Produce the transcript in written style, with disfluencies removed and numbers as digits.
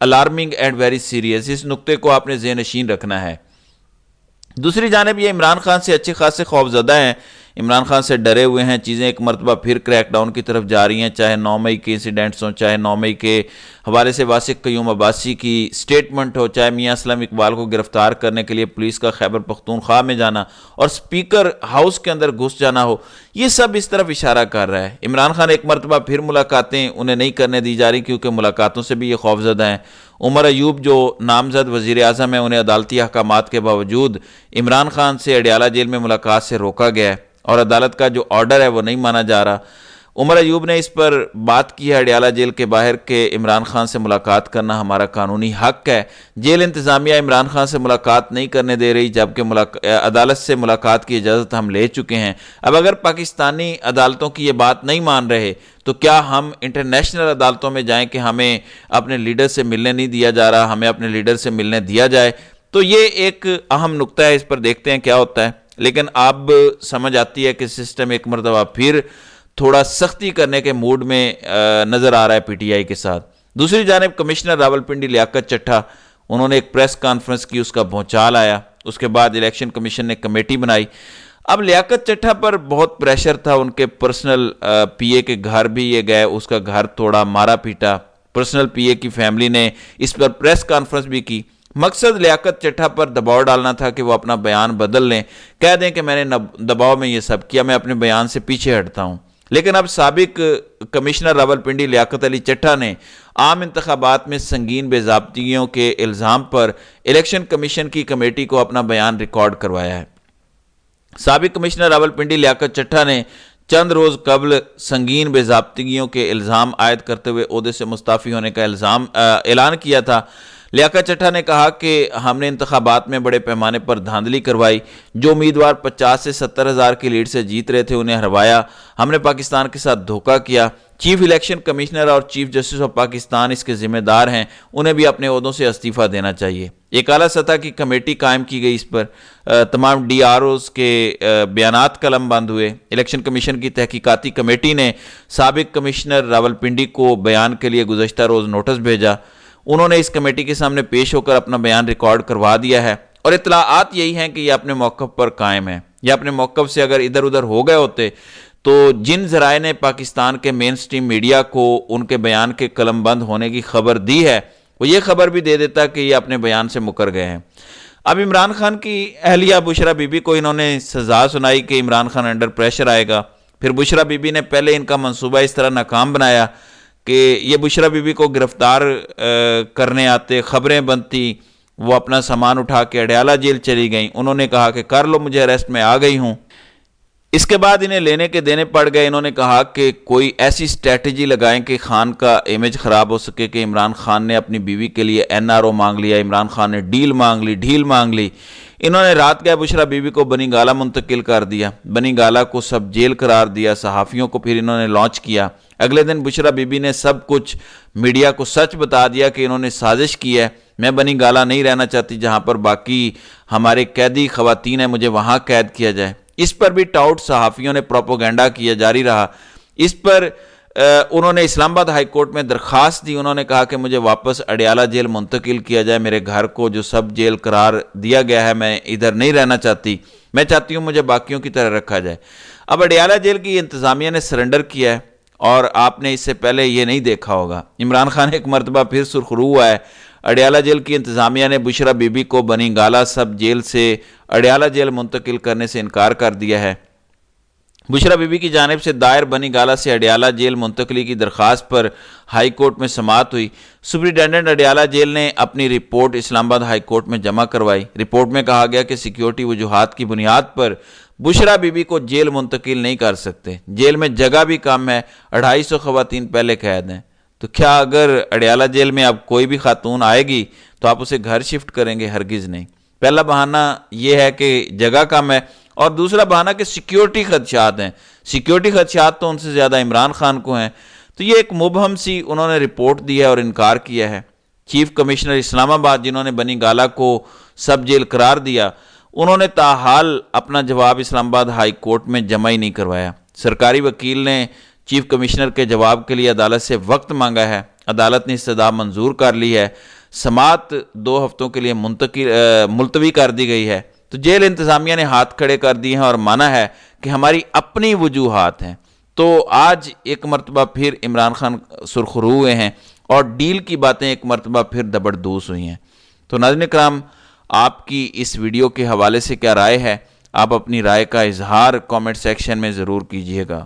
Alarming and very serious. اس نقطے کو آپ نے ذہن نشین رکھنا ہے. دوسری جانب یہ عمران خان سے اچھے خاصے خوفزدہ ہیں، عمران خان سے ڈرے ہوئے ہیں. چیزیں ایک مرتبہ پھر کریک ڈاؤن کی طرف جا رہی ہیں، چاہے 9 مئی کے انسیڈنٹس ہوں، چاہے 9 مئی کے حوالے سے واسق قیوم عباسی کی سٹیٹمنٹ ہو، چاہے میاں اسلم اقبال کو گرفتار کرنے کے لیے پولیس کا خیبر پختونخوا میں جانا اور سپیکر ہاؤس کے اندر گھس جانا ہو. یہ سب اس طرف اشارہ کر رہا ہے. عمران خان ایک مرتبہ پھر ملاقاتیں انہیں نہیں کرنے دی جا رہی کیونکہ ملاقاتوں سے بھی یہ خوفزدہ ہیں. عمر ایوب جو نامزد وزیر اعظم ہیں، انہیں عدالتی احکامات کے باوجود عمران خان سے اڈیالہ جیل میں ملاقات سے روکا گیا ہے اور عدالت کا جو آرڈر ہے وہ نہیں مانا جا رہا. عمر ایوب نے اس پر بات کی ہے اڈیالہ جیل کے باہر کہ عمران خان سے ملاقات کرنا ہمارا قانونی حق ہے. جیل انتظامیہ عمران خان سے ملاقات نہیں کرنے دے رہی، جبکہ عدالت سے ملاقات کی اجازت ہم لے چکے ہیں. اب اگر پاکستانی عدالتوں کی یہ بات نہیں مان رہے تو کیا ہم انٹرنیشنل عدالتوں میں جائیں کہ ہمیں اپنے لیڈر سے ملنے نہیں دیا جا رہا، ہمیں اپنے لیڈر سے ملنے دیا جائے؟ تو یہ ایک اہم نقطہ ہے، اس پر دیکھتے ہیں کیا ہوتا ہے. لیکن اب سمجھ آتی ہے کہ سسٹم ایک مرتبہ پھر تھوڑا سختی کرنے کے موڈ میں نظر آ رہا ہے پی ٹی آئی کے ساتھ. دوسری جانب کمشنر راولپنڈی لیاقت چٹھا، انہوں نے ایک پریس کانفرنس کی، اس کا بھونچال آیا. اس کے بعد الیکشن کمیشن نے کمیٹی بنائی. اب لیاقت چٹھا پر بہت پریشر تھا، ان کے پرسنل پی اے کے گھر بھی یہ گئے، اس کا گھر توڑا، مارا پیٹا. پرسنل پی اے کی فیملی نے اس پر پریس کانفرنس بھی کی. مقصد لیاقت چٹھا پر دباؤ ڈالنا تھا کہ وہ اپنا بیان بدل لیں، کہہ دیں کہ میں نے دباؤ میں یہ سب کیا، میں اپنے بیان سے پیچھے ہٹتا ہوں. لیکن اب سابق کمشنر راولپنڈی لیاقت علی چٹھا نے عام انتخابات میں سنگین بے ضابطگیوں کے الزام پر الیکشن کمیشن کی کمیٹی کو اپنا بیان ریکارڈ کروایا ہے. سابق کمشنر راولپنڈی لیاقت چٹھا نے چند روز قبل سنگین بے ضابطگیوں کے الزام عائد کرتے ہوئے عہدے سے مستعفی ہونے کا اعلان کیا تھا. لیاقت چٹھا نے کہا کہ ہم نے انتخابات میں بڑے پیمانے پر دھاندلی کروائی، جو امیدوار 50 سے 70 ہزار کی لیڈ سے جیت رہے تھے انہیں ہروایا، ہم نے پاکستان کے ساتھ دھوکہ کیا. چیف الیکشن کمشنر اور چیف جسٹس آف پاکستان اس کے ذمہ دار ہیں، انہیں بھی اپنے عہدوں سے استعفیٰ دینا چاہیے. ایک اعلیٰ سطح کی کمیٹی قائم کی گئی، اس پر تمام ڈی آر اوز کے بیانات قلم بند ہوئے. الیکشن کمیشن کی تحقیقاتی کمیٹی نے سابق کمشنر راولپنڈی کو بیان کے لیے گزشتہ روز نوٹس بھیجا. انہوں نے اس کمیٹی کے سامنے پیش ہو کر اپنا بیان ریکارڈ کروا دیا ہے اور اطلاعات یہی ہیں کہ یہ اپنے موقف پر قائم ہے. یہ اپنے موقف سے اگر ادھر ادھر ہو گئے ہوتے تو جن ذرائع نے پاکستان کے مین سٹریم میڈیا کو ان کے بیان کے قلم بند ہونے کی خبر دی ہے، وہ یہ خبر بھی دے دیتا کہ یہ اپنے بیان سے مکر گئے ہیں. اب عمران خان کی اہلیہ بشرا بی بی کو انہوں نے سزا سنائی کہ عمران خان انڈر پریشر آئے گا. پھر بشرا بی بی نے پہلے ان کا منصوبہ اس طرح ناکام بنایا کہ یہ بشرا بی بی کو گرفتار کرنے آتے، خبریں بنتی، وہ اپنا سامان اٹھا کے اڈیالہ جیل چلی گئیں. انہوں نے کہا کہ کر لو مجھے اریسٹ، میں آ گئی ہوں. اس کے بعد انہیں لینے کے دینے پڑ گئے. انہوں نے کہا کہ کوئی ایسی اسٹریٹجی لگائیں کہ خان کا امیج خراب ہو سکے کہ عمران خان نے اپنی بیوی کے لیے این آر او مانگ لیا، عمران خان نے ڈیل مانگ لی. انہوں نے رات گئے بشرا بی بی کو بنی گالہ منتقل کر دیا، بنی گالہ کو سب جیل قرار دیا. صحافیوں کو پھر انہوں نے لانچ کیا. اگلے دن بشرا بی بی نے سب کچھ میڈیا کو سچ بتا دیا کہ انہوں نے سازش کی ہے، میں بنی گالہ نہیں رہنا چاہتی جہاں پر باقی ہمارے قیدی خواتین ہیں، مجھے وہاں قید کیا جائے. اس پر بھی ٹاؤٹ صحافیوں نے پروپوگنڈا کیا جاری رہا. اس پر انہوں نے اسلام آباد ہائی کورٹ میں درخواست دی. انہوں نے کہا کہ مجھے واپس اڈیالہ جیل منتقل کیا جائے، میرے گھر کو جو سب جیل قرار دیا گیا ہے، میں ادھر نہیں رہنا چاہتی، میں چاہتی ہوں مجھے باقیوں کی طرح رکھا جائے. اب اڈیالہ جیل کی انتظامیہ نے سرنڈر کیا ہے اور آپ نے اس سے پہلے یہ نہیں دیکھا ہوگا. عمران خان ایک مرتبہ پھر سرخرو ہوا ہے. اڈیالہ جیل کی انتظامیہ نے بشرا بی بی کو بنی گالہ سب جیل سے اڈیالہ جیل منتقل کرنے سے انکار کر دیا ہے. بشرا بی بی کی جانب سے دائر بنی گالہ سے اڈیالہ جیل منتقلی کی درخواست پر ہائی کورٹ میں سماعت ہوئی. سپرنٹینڈنٹ اڈیالہ جیل نے اپنی رپورٹ اسلام آباد ہائی کورٹ میں جمع کروائی. رپورٹ میں کہا گیا کہ سیکیورٹی وجوہات کی بنیاد پر بشرا بی بی کو جیل منتقل نہیں کر سکتے. جیل میں جگہ بھی کم ہے، 250 خواتین پہلے قید ہیں. تو کیا اگر اڈیالہ جیل میں اب کوئی بھی خاتون آئے گی تو آپ اسے گھر شفٹ کریں گے؟ ہرگز نہیں. پہلا بہانہ یہ ہے کہ جگہ کم ہے اور دوسرا بہانہ کہ سیکیورٹی خدشات ہیں. سیکیورٹی خدشات تو ان سے زیادہ عمران خان کو ہیں. تو یہ ایک مبہم سی انہوں نے رپورٹ دی ہے اور انکار کیا ہے. چیف کمشنر اسلام آباد جنہوں نے بنی گالہ کو سب جیل قرار دیا، انہوں نے تاحال اپنا جواب اسلام آباد ہائی کورٹ میں جمع ہی نہیں کروایا. سرکاری وکیل نے چیف کمشنر کے جواب کے لیے عدالت سے وقت مانگا ہے. عدالت نے استدعا منظور کر لی ہے، سماعت 2 ہفتوں کے لیے ملتوی کر دی گئی ہے، تو جیل انتظامیہ نے ہاتھ کھڑے کر دیے ہیں اور مانا ہے کہ ہماری اپنی وجوہات ہیں۔ تو آج ایک مرتبہ پھر عمران خان سرخرو ہوئے ہیں اور ڈیل کی باتیں ایک مرتبہ پھر دبردوس ہوئی ہیں۔ تو ناظرین کرام، آپ کی اس ویڈیو کے حوالے سے کیا رائے ہے؟ آپ اپنی رائے کا اظہار کامنٹ سیکشن میں ضرور کیجیے گا۔